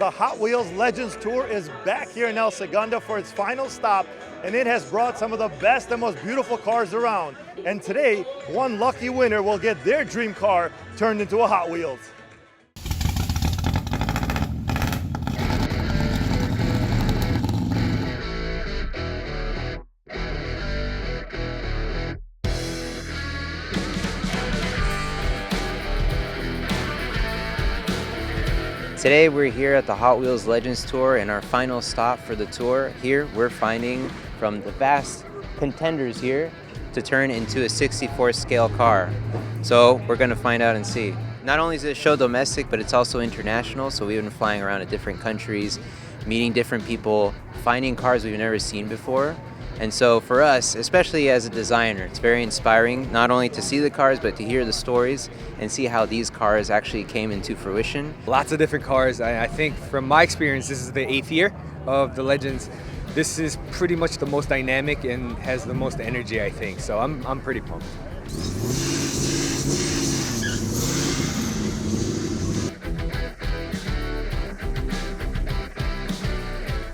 the Hot Wheels Legends Tour is back here in El Segundo for its final stop, and it has brought some of the best and most beautiful cars around. And today, one lucky winner will get their dream car turned into a Hot Wheels. Today we're here at the Hot Wheels Legends Tour and our final stop for the tour. Here we're finding from the vast contenders here to turn into a 64 scale car. So we're going to find out and see. Not only is this show domestic, but it's also international. So we've been flying around to different countries, meeting different people, finding cars we've never seen before. And so for us, especially as a designer, it's very inspiring not only to see the cars, but to hear the stories and see how these cars actually came into fruition. Lots of different cars. I think from my experience, this is the 8th year of the Legends. This is pretty much the most dynamic and has the most energy, I think. So I'm pretty pumped.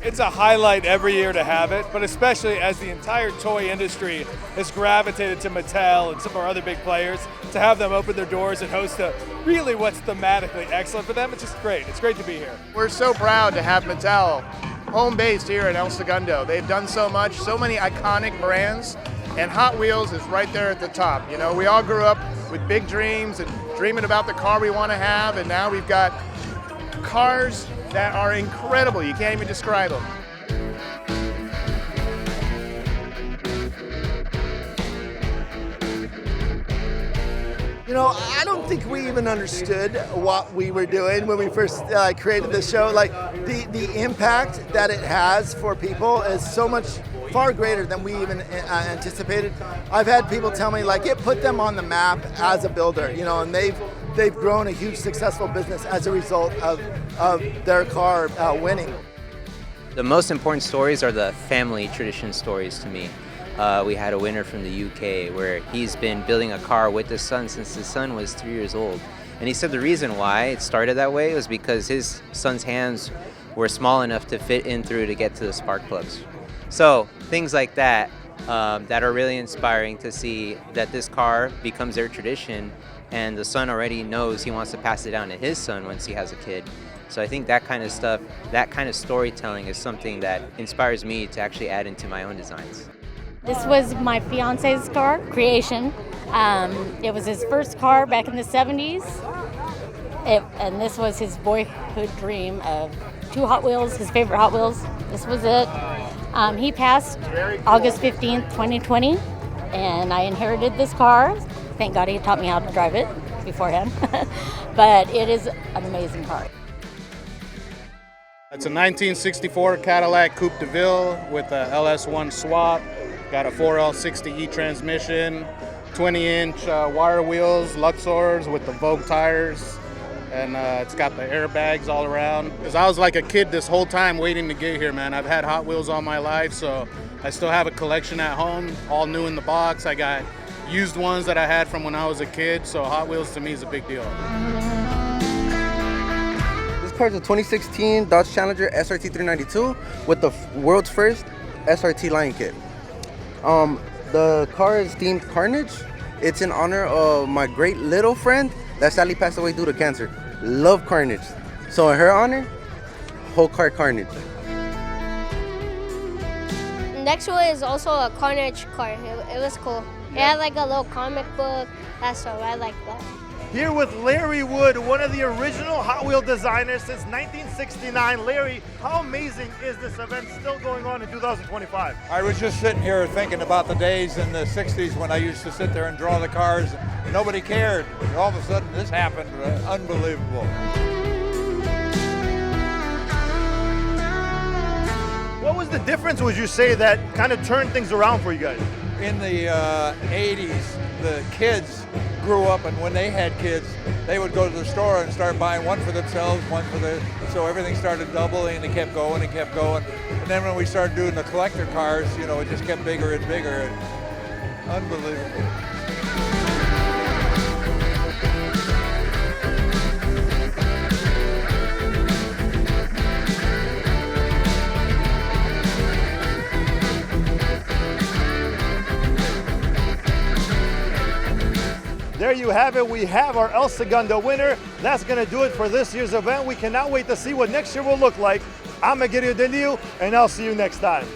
It's a highlight every year to have it, but especially as the entire toy industry has gravitated to Mattel and some of our other big players, to have them open their doors and host a really what's thematically excellent for them, it's just great. It's great to be here. We're so proud to have Mattel home based here in El Segundo. They've done so much, so many iconic brands, and Hot Wheels is right there at the top. You know, we all grew up with big dreams and dreaming about the car we want to have, and now we've got cars that are incredible. You can't even describe them. You know, I don't think we even understood what we were doing when we first created this show. Like, the impact that it has for people is so much far greater than we even anticipated. I've had people tell me, like, it put them on the map as a builder, you know, and they've grown a huge successful business as a result of their car winning. The most important stories are the family tradition stories to me. We had a winner from the UK where he's been building a car with his son since his son was 3 years old. And he said the reason why it started that way was because his son's hands were small enough to fit in through to get to the spark plugs. So things like that that are really inspiring to see that this car becomes their tradition, and the son already knows he wants to pass it down to his son once he has a kid. So I think that kind of stuff, that kind of storytelling is something that inspires me to actually add into my own designs. This was my fiance's car, Creation. It was his first car back in the 70s. And this was his boyhood dream of 2 Hot Wheels, his favorite Hot Wheels. This was it. He passed August 15th, 2020, and I inherited this car. Thank God he taught me how to drive it beforehand. But it is an amazing car. It's a 1964 Cadillac Coupe de Ville with a LS1 swap. Got a 4L60E transmission, 20-inch wire wheels, Luxors with the Vogue tires, and it's got the airbags all around. Because I was like a kid this whole time waiting to get here, man. I've had Hot Wheels all my life, so I still have a collection at home, all new in the box. I got used ones that I had from when I was a kid, so Hot Wheels to me is a big deal. This car is a 2016 Dodge Challenger SRT 392 with the world's first SRT line kit. The car is themed Carnage. It's in honor of my great little friend that sadly passed away due to cancer. Love Carnage. So in her honor, whole car Carnage. Next one is also a Carnage car. It was cool. It had like a little comic book. That's so I like that. Here with Larry Wood, one of the original Hot Wheel designers since 1969. Larry, how amazing is this event still going on in 2025? I was just sitting here thinking about the days in the 60s when I used to sit there and draw the cars. And nobody cared. All of a sudden this happened. Unbelievable. What was the difference, would you say, that kind of turned things around for you guys? In the 80s, the kids grew up, and when they had kids, they would go to the store and start buying one for themselves, one for their, so everything started doubling and it kept going and kept going. And then when we started doing the collector cars, you know, it just kept bigger and bigger. Unbelievable. there you have it. We have our El Segundo winner. That's going to do it for this year's event. We cannot wait to see what next year will look like. I'm Aguirre Deliu, and I'll see you next time.